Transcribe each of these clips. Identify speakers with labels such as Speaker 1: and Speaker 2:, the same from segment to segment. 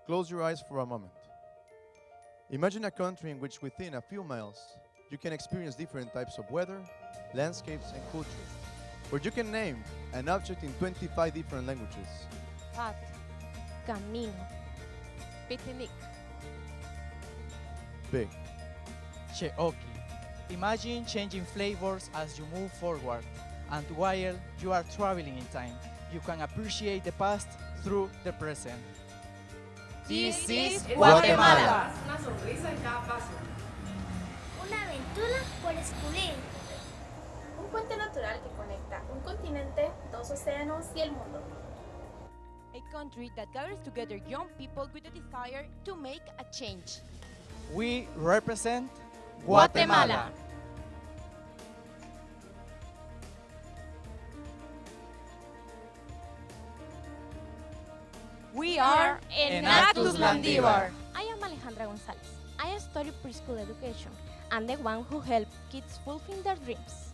Speaker 1: Close your eyes for a moment. Imagine a country in which within a few miles you can experience different types of weather, landscapes, and culture, where you can name an object in 25 different languages.
Speaker 2: Path, camino, picnic,
Speaker 1: Big.
Speaker 3: Cheoki. Imagine changing flavors as you move forward, and while you are traveling in time, you can appreciate the past through the present.
Speaker 2: This is
Speaker 1: Guatemala.
Speaker 4: Una sonrisa en cada paso.
Speaker 5: Una aventura por descubrir.
Speaker 6: Un puente natural que conecta un continente, dos océanos y el mundo.
Speaker 2: a country that gathers together young people with a desire to make a change.
Speaker 3: We represent
Speaker 2: Guatemala. We are
Speaker 3: Enactus Landivar.
Speaker 5: I am Alejandra Gonzalez. I study preschool education. I'm the one who helps kids fulfill their dreams.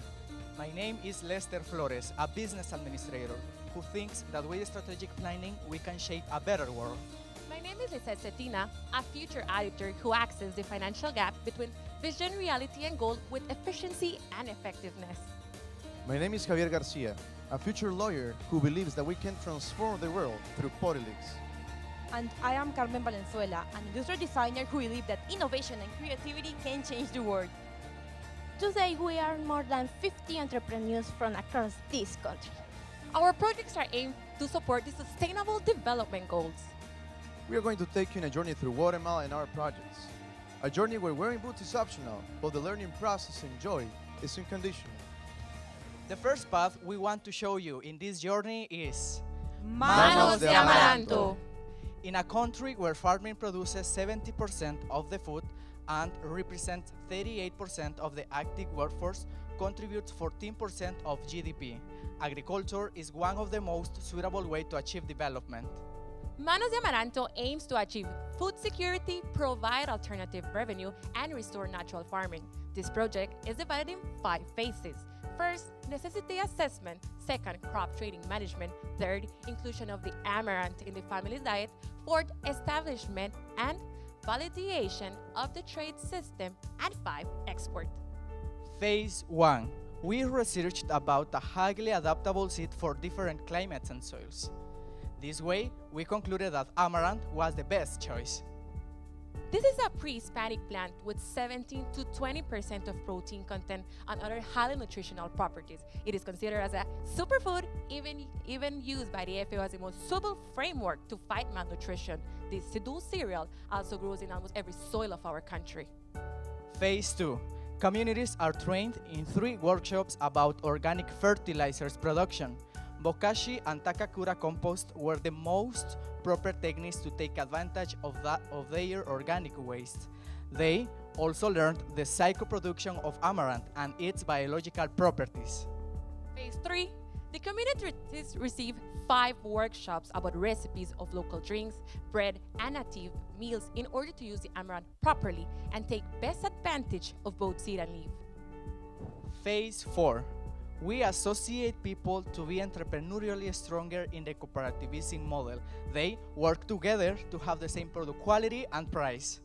Speaker 3: My name is Lester Flores, a business administrator who thinks that with strategic planning we can shape a better world.
Speaker 7: My name is Lisa Cetina, a future editor who accesses the financial gap between vision, reality, and goal with efficiency and effectiveness.
Speaker 1: My name is Javier Garcia, a future lawyer who believes that we can transform the world through politics.
Speaker 2: And I am Carmen Valenzuela, an industrial designer who believes that innovation and creativity can change the world.
Speaker 5: Today, we are more than 50 entrepreneurs from across this country.
Speaker 7: Our projects are aimed to support the Sustainable Development Goals.
Speaker 1: We are going to take you on a journey through Guatemala and our projects. A journey where wearing boots is optional, but the learning process and joy is unconditional.
Speaker 3: The first path we want to show you in this journey is
Speaker 1: Manos de Amaranto.
Speaker 3: in a country where farming produces 70% of the food and represents 38% of the active workforce, contributes 14% of GDP. Agriculture is one of the most suitable ways to achieve development.
Speaker 7: Manos de Amaranto aims to achieve food security, provide alternative revenue, and restore natural farming. This project is divided in 5 phases. First, necessity assessment. Second, crop trading management. Third, inclusion of the amaranth in the family's diet. Fourth, establishment and validation of the trade system. And 5, export.
Speaker 3: Phase 1. We researched about a highly adaptable seed for different climates and soils. This way, we concluded that amaranth was the best choice.
Speaker 7: This is a pre-Hispanic plant with 17 to 20% of protein content and other highly nutritional properties. It is considered as a superfood, even used by the FAO as the most suitable framework to fight malnutrition. This Sidul cereal also grows in almost every soil of our country.
Speaker 3: Phase 2. Communities are trained in 3 workshops about organic fertilizers production. Bokashi and Takakura compost were the most proper techniques to take advantage of their organic waste. They also learned the psychoproduction of amaranth and its biological properties.
Speaker 7: Phase 3. The communities receive 5 workshops about recipes of local drinks, bread, and native meals in order to use the amaranth properly and take best advantage of both seed and leaf.
Speaker 3: Phase 4. We associate people to be entrepreneurially stronger in the cooperativism model. They work together to have the same product quality and price.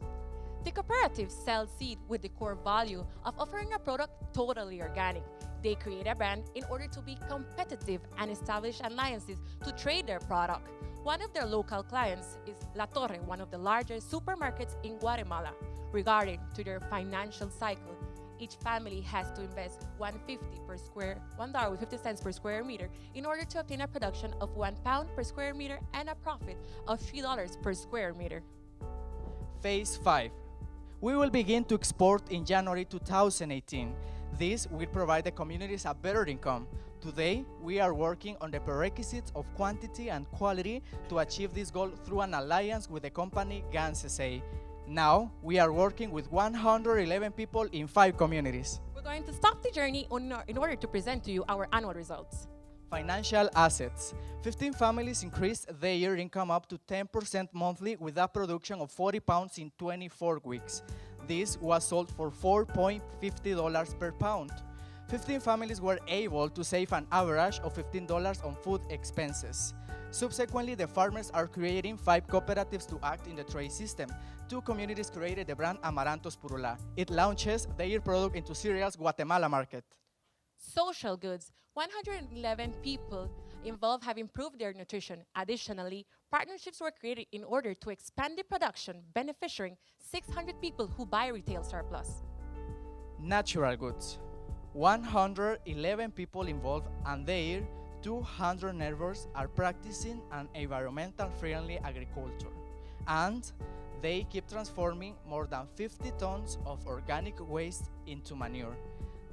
Speaker 7: The cooperatives sell seed with the core value of offering a product totally organic. They create a brand in order to be competitive and establish alliances to trade their product. One of their local clients is La Torre, one of the largest supermarkets in Guatemala. Regarding to their financial cycle, each family has to invest $1.50 per square meter in order to obtain a production of £1 per square meter and a profit of $3 per square meter.
Speaker 3: Phase 5. We will begin to export in January 2018. This will provide the communities a better income. Today, we are working on the prerequisites of quantity and quality to achieve this goal through an alliance with the company GANS SA. Now, we are working with 111 people in 5 communities.
Speaker 7: We're going to stop the journey in order to present to you our annual results.
Speaker 3: Financial assets. 15 families increased their income up to 10% monthly with a production of 40 pounds in 24 weeks. This was sold for $4.50 per pound. 15 families were able to save an average of $15 on food expenses. Subsequently, the farmers are creating 5 cooperatives to act in the trade system. 2 communities created the brand Amarantos Purula. It launches their product into cereals Guatemala market.
Speaker 7: Social goods. 111 people involved have improved their nutrition. Additionally, partnerships were created in order to expand the production, benefiting 600 people who buy retail surplus.
Speaker 3: Natural goods. 111 people involved and their 200 neighbors are practicing an environmental friendly agriculture. And they keep transforming more than 50 tons of organic waste into manure.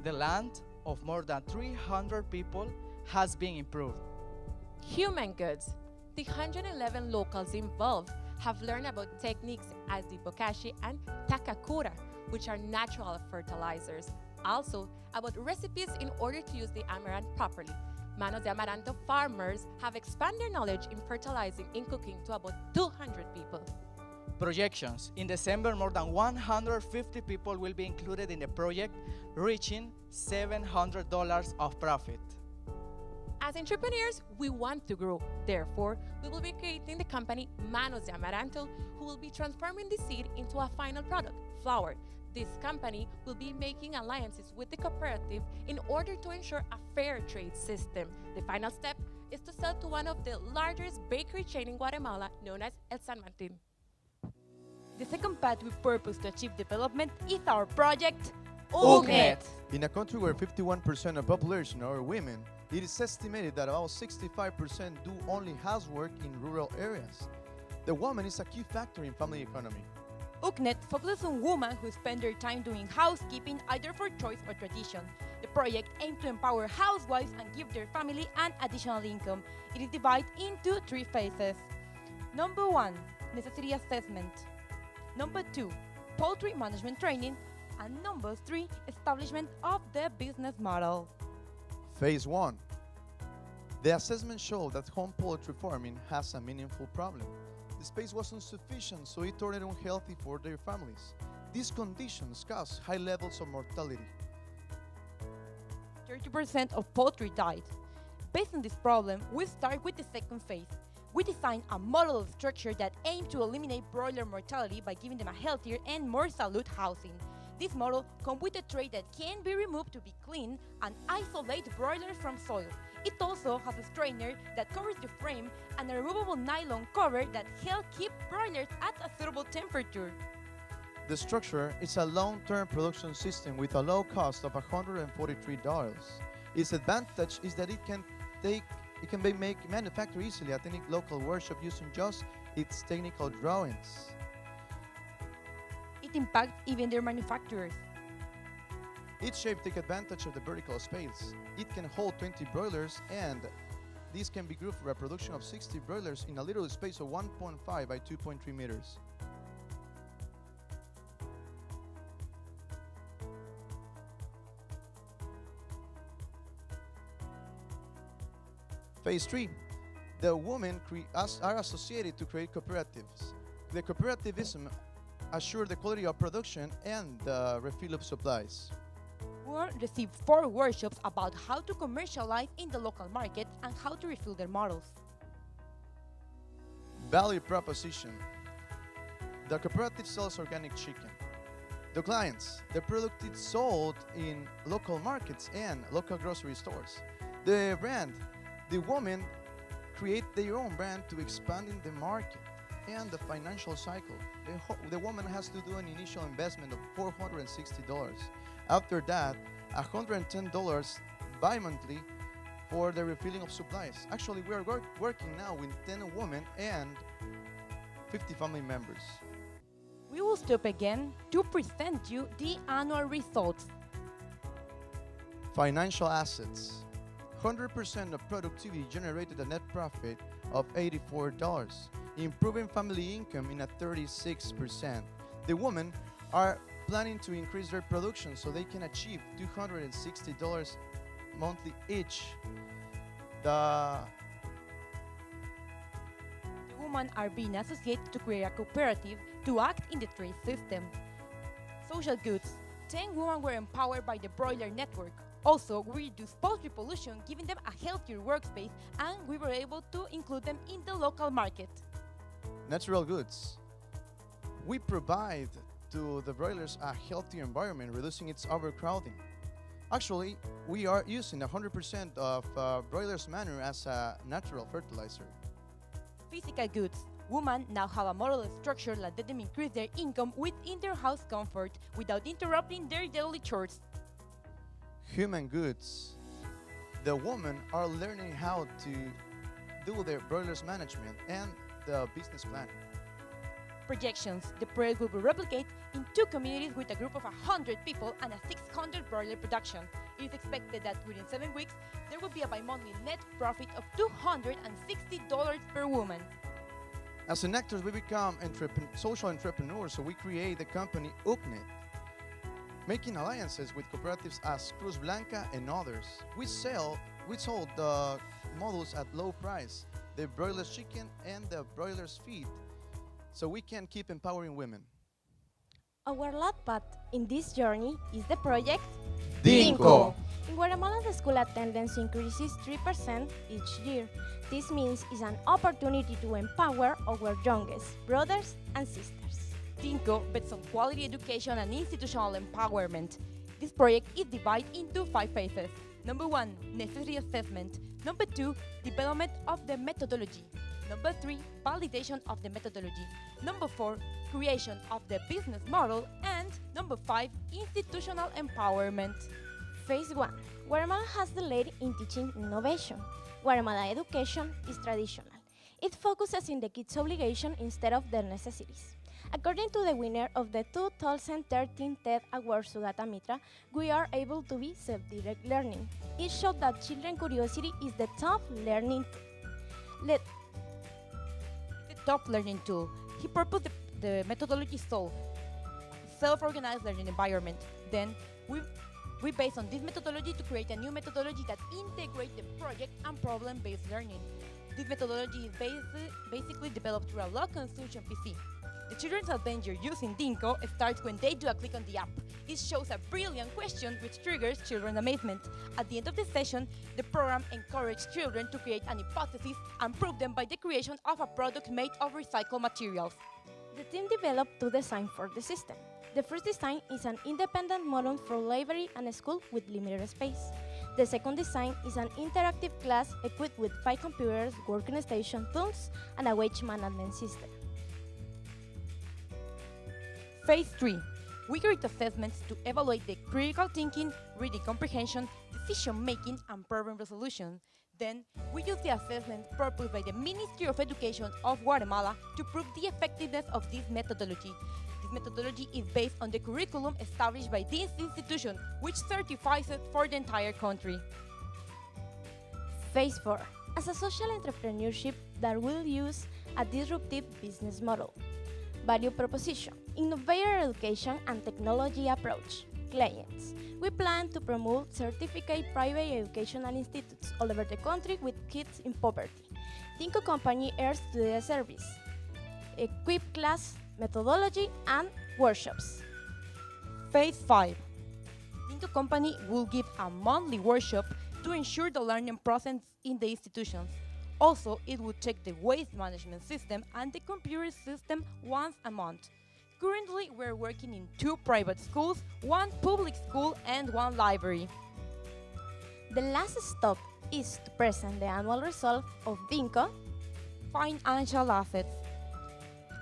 Speaker 3: The land of more than 300 people has been improved.
Speaker 7: Human goods. The 111 locals involved have learned about techniques as the bokashi and takakura, which are natural fertilizers. Also, about recipes in order to use the amaranth properly. Manos de Amaranto farmers have expanded their knowledge in fertilizing in cooking to about 200 people.
Speaker 3: Projections. In December, more than 150 people will be included in the project, reaching $700 of profit.
Speaker 7: As entrepreneurs, we want to grow. Therefore, we will be creating the company Manos de Amaranto, who will be transforming the seed into a final product, flour. This company will be making alliances with the cooperative in order to ensure a fair trade system. The final step is to sell to one of the largest bakery chain in Guatemala, known as El San Martin.
Speaker 2: The second path we purpose to achieve development is our project,
Speaker 3: UCNET.
Speaker 1: In a country where 51% of population are women, it is estimated that about 65% do only housework in rural areas. The woman is a key factor in family economy.
Speaker 2: UCNET focuses on women who spend their time doing housekeeping either for choice or tradition. The project aims to empower housewives and give their family an additional income. It is divided into 3 phases. Number 1, necessity assessment. Number 2, poultry management training. And number 3, establishment of the business model.
Speaker 1: Phase 1. The assessment showed that home poultry farming has a meaningful problem. The space wasn't sufficient, so it turned unhealthy for their families. These conditions cause high levels of mortality.
Speaker 2: 30% of poultry died. Based on this problem, we start with the second phase. We designed a model of structure that aimed to eliminate broiler mortality by giving them a healthier and more salute housing. This model comes with a tray that can be removed to be clean and isolate broilers from soil. It also has a strainer that covers the frame and a removable nylon cover that helps keep broilers at a suitable temperature.
Speaker 1: The structure is a long-term production system with a low cost of $143. Its advantage is that it can be manufactured easily at any local workshop using just its technical drawings.
Speaker 2: It impacts even their manufacturers.
Speaker 1: Each shape takes advantage of the vertical space. It can hold 20 broilers, and these can be grouped for a production of 60 broilers in a little space of 1.5 by 2.3 meters. Phase 3. The women are associated to create cooperatives. The cooperativism assures the quality of production and the refill of supplies.
Speaker 2: We received 4 workshops about how to commercialize in the local market and how to refill their models.
Speaker 1: Value proposition. The cooperative sells organic chicken. The clients, the product is sold in local markets and local grocery stores. The brand, the women create their own brand to expand in the market. And the financial cycle. The woman has to do an initial investment of $460. After that, $110 bi-monthly for the refilling of supplies. Actually, we are working now with 10 women and 50 family members.
Speaker 2: We will stop again to present you the annual results.
Speaker 1: Financial assets. 100% of productivity generated a net profit of $84, improving family income in a 36%. The women are planning to increase their production so they can achieve $260 monthly each. The
Speaker 2: Women are being associated to create a cooperative to act in the trade system. Social goods. 10 women were empowered by the broiler network. Also, we reduced poultry pollution, giving them a healthier workspace, and we were able to include them in the local market.
Speaker 1: Natural goods. We provide to the broilers a healthier environment, reducing its overcrowding. Actually, we are using 100% of broilers' manure as a natural fertilizer.
Speaker 2: Physical goods. Women now have a moral structure that let them increase their income within their house comfort without interrupting their daily chores.
Speaker 1: Human goods. The women are learning how to do their broilers management and the business planning.
Speaker 2: Projections. The project will be replicated in 2 communities with a group of 100 people and a 600 broiler production. It is expected that within 7 weeks, there will be a bi-monthly net profit of $260 per woman.
Speaker 1: As Enactus, we become social entrepreneurs, so we create the company UPNET, making alliances with cooperatives as Cruz Blanca and others. We sold the models at low price, the broiler's chicken and the broiler's feed, so we can keep empowering women.
Speaker 5: Our last path in this journey is the project
Speaker 1: Dinko.
Speaker 5: In Guatemala, the school attendance increases 3% each year. This means it's an opportunity to empower our youngest brothers and sisters.
Speaker 2: Dinko bets on quality education and institutional empowerment. This project is divided into 5 phases. Number 1, necessity assessment. Number 2, development of the methodology. Number 3, validation of the methodology. Number 4, creation of the business model. And number 5, institutional empowerment.
Speaker 5: Phase 1. Guatemala has the lead in teaching innovation. Guatemala education is traditional. It focuses on the kids' obligation instead of their necessities. According to the winner of the 2013 TED Award, Sugata Mitra, we are able to be self-direct learning. It showed that children's curiosity is the top learning tool.
Speaker 2: Top learning tool. He proposed the methodology SOL, self-organized learning environment. Then we based on this methodology to create a new methodology that integrates the project and problem-based learning. This methodology is basically developed through a low consumption PC. The children's adventure using Dinko starts when they do a click on the app. It shows a brilliant question which triggers children's amazement. At the end of the session, the program encourages children to create an hypothesis and prove them by the creation of a product made of recycled materials.
Speaker 5: The team developed 2 designs for the system. The first design is an independent model for library and school with limited space. The second design is an interactive class equipped with 5 computers, working station tools, and a wage management system.
Speaker 2: Phase 3. We create assessments to evaluate the critical thinking, reading comprehension, decision-making, and problem resolution. Then, we use the assessment proposed by the Ministry of Education of Guatemala to prove the effectiveness of this methodology. This methodology is based on the curriculum established by this institution, which certifies it for the entire country.
Speaker 5: Phase 4. As a social entrepreneurship that will use a disruptive business model. Value proposition, innovator education and technology approach. Clients. We plan to promote certificate private educational institutes all over the country with kids in poverty. Dinko Company airs to the service, equip class, methodology, and workshops.
Speaker 2: Phase 5. Dinko Company will give a monthly workshop to ensure the learning process in the institutions. Also, it will check the waste management system and the computer system once a month. Currently, we're working in 2 private schools, 1 public school, and 1 library.
Speaker 5: The last stop is to present the annual result of Dinko
Speaker 2: Financial assets.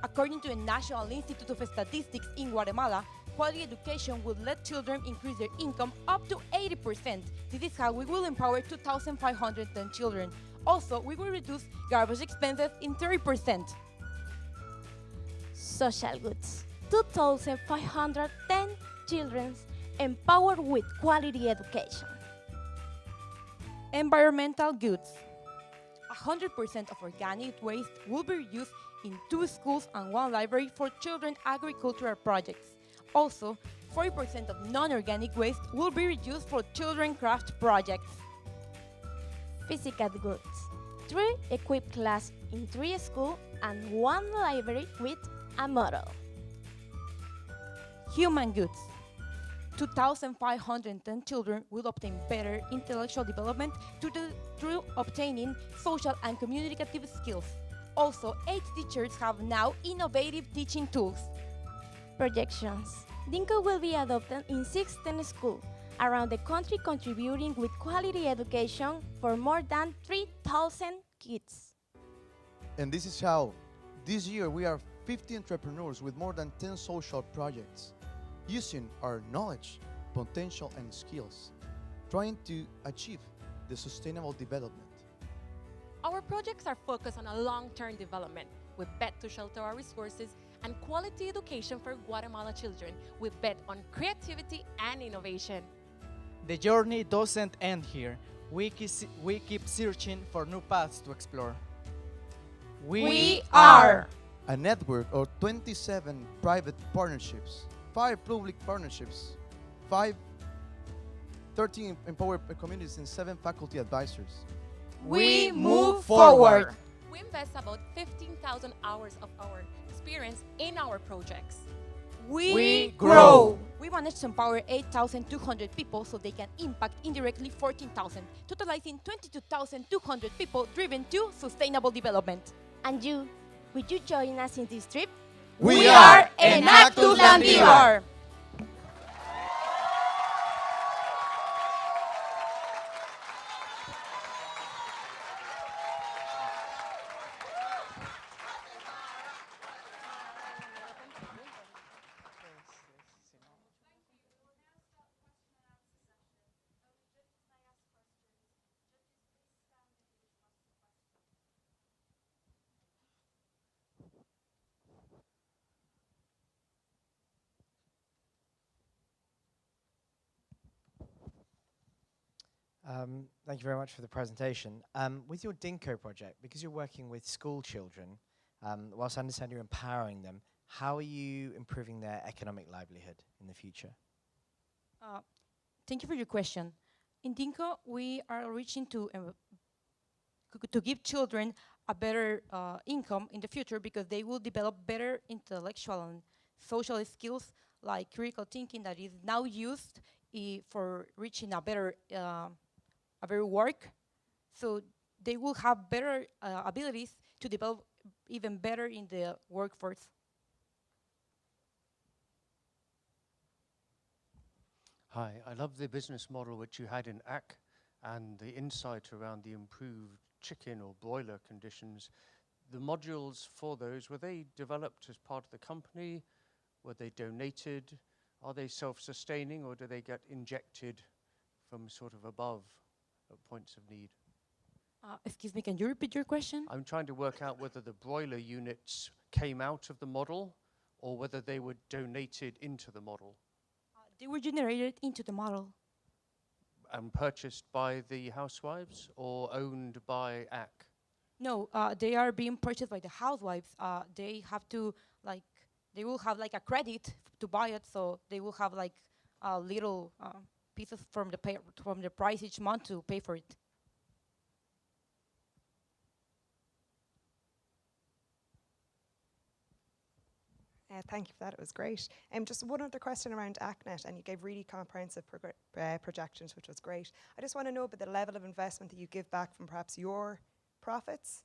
Speaker 2: According to the National Institute of Statistics in Guatemala, quality education will let children increase their income up to 80%. This is how we will empower 2,510 children. Also, we will reduce garbage expenses in 30%.
Speaker 5: social goods. 2,510 children empowered with quality education.
Speaker 2: Environmental goods. 100% of organic waste will be used in 2 schools and 1 library for children agricultural projects. Also, 40% of non-organic waste will be reused for children craft projects.
Speaker 5: Physical goods. 3 equipped class in 3 schools and 1 library with a model.
Speaker 2: Human goods. 2,510 children will obtain better intellectual development through obtaining social and communicative skills. Also, 8 teachers have now innovative teaching tools.
Speaker 5: Projections. DINCO will be adopted in 16 schools around the country, contributing with quality education for more than 3,000 kids.
Speaker 1: And this is how. This year we are 50 entrepreneurs with more than 10 social projects, using our knowledge, potential, and skills, trying to achieve the sustainable development.
Speaker 7: Our projects are focused on a long-term development. We bet to shelter our resources and quality education for Guatemala children. We bet on creativity and innovation.
Speaker 3: The journey doesn't end here. We keep searching for new paths to explore.
Speaker 2: We are
Speaker 1: A network of 27 private partnerships, 5 public partnerships, 13 empowered communities, and 7 faculty advisors.
Speaker 2: We move forward.
Speaker 7: We invest about 15,000 hours of our experience in our projects.
Speaker 2: We grow. We manage to empower 8,200 people so they can impact indirectly 14,000, totalizing 22,200 people driven to sustainable development.
Speaker 5: And you, will you join us in this trip?
Speaker 1: We are
Speaker 2: Enactus Landivar.
Speaker 4: Thank you very much for the presentation. With your DINCO project, because you're working with school children, whilst I understand you're empowering them, how are you improving their economic livelihood in the future?
Speaker 2: Thank you for your question. In DINCO, we are reaching to give children a better income in the future because they will develop better intellectual and social skills like critical thinking that is now used for reaching a better work. So they will have better abilities to develop even better in the workforce.
Speaker 8: Hi, I love the business model which you had in AC and the insight around the improved chicken or broiler conditions. The modules for those, were they developed as part of the company? Were they donated? Are they self-sustaining, or do they get injected from sort of above at points of need?
Speaker 2: Excuse me, can you repeat your question?
Speaker 8: I'm trying to work out whether the broiler units came out of the model or whether they were donated into the model.
Speaker 2: They were generated into the model.
Speaker 8: And purchased by the housewives or owned by AC?
Speaker 2: No, they are being purchased by the housewives. They have to they will have like a credit to buy it, so they will have like little pieces from the price each month to pay for it.
Speaker 9: Thank you for that, it was great. Just one other question around ACNet, and you gave really comprehensive projections, which was great. I just want to know about the level of investment that you give back from perhaps your profits.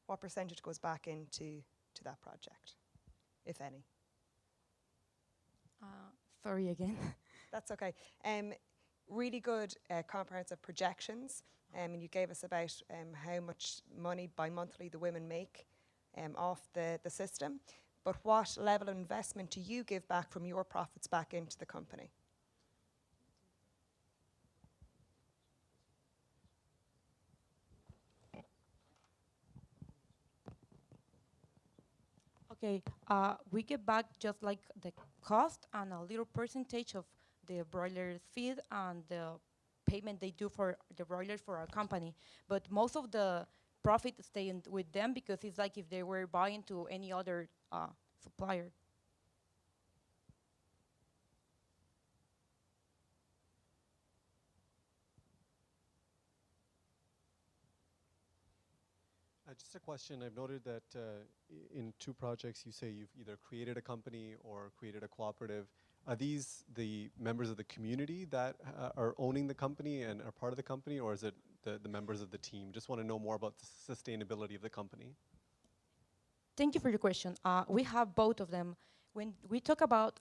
Speaker 9: What percentage goes back into that project, if any?
Speaker 2: Sorry again.
Speaker 9: That's okay. Really good comprehensive projections, and you gave us about how much money bi-monthly the women make off the system. But what level of investment do you give back from your profits back into the company?
Speaker 2: Okay, we get back just like the cost and a little percentage of the broiler feed and the payment they do for the broilers for our company. But most of the profit stay with them because it's like if they were buying to any other supplier.
Speaker 10: Just a question. I've noted that in 2 projects you say you've either created a company or created a cooperative. are these the members of the community that are owning the company and are part of the company, or is it the members of the team? Just want to know more about the sustainability of the company.
Speaker 2: Thank you for your question. We have both of them. When we talk about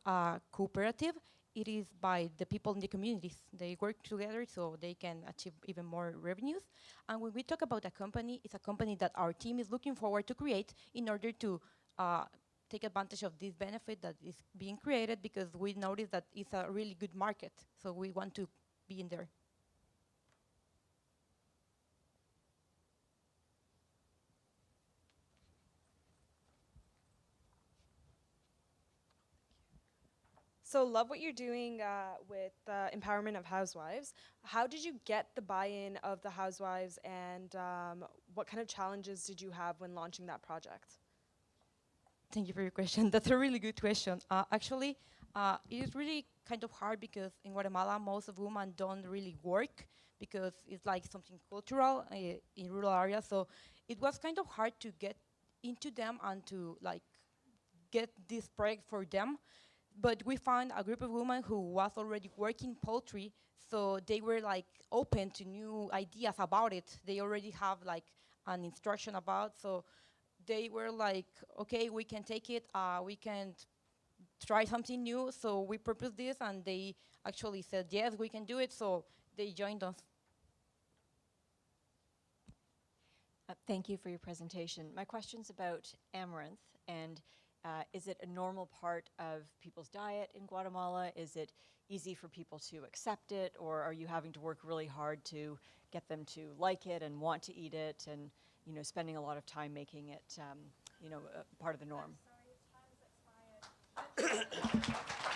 Speaker 2: cooperative, it is by the people in the communities. They work together so they can achieve even more revenues. And when we talk about a company, it's a company that our team is looking forward to create in order to take advantage of this benefit that is being created, because we notice that it's a really good market. So we want to be in there.
Speaker 11: So love what you're doing with empowerment of housewives. How did you get the buy-in of the housewives, and what kind of challenges did you have when launching that project?
Speaker 2: Thank you for your question. That's a really good question. Actually, it is really kind of hard because in Guatemala, most of women don't really work because it's like something cultural in rural areas. So it was kind of hard to get into them and to like get this project for them. But we found a group of women who was already working poultry, so they were like open to new ideas about it. They already have like an instruction about, so they were like, okay, we can take it, we can try something new. So we proposed this, and they actually said, yes, we can do it, so they joined us.
Speaker 12: Thank you for your presentation. My question's about amaranth, and is it a normal part of people's diet in Guatemala? Is it easy for people to accept it, or are you having to work really hard to get them to like it and want to eat it, and spending a lot of time making it part of the norm?
Speaker 6: I'm sorry, time has expired.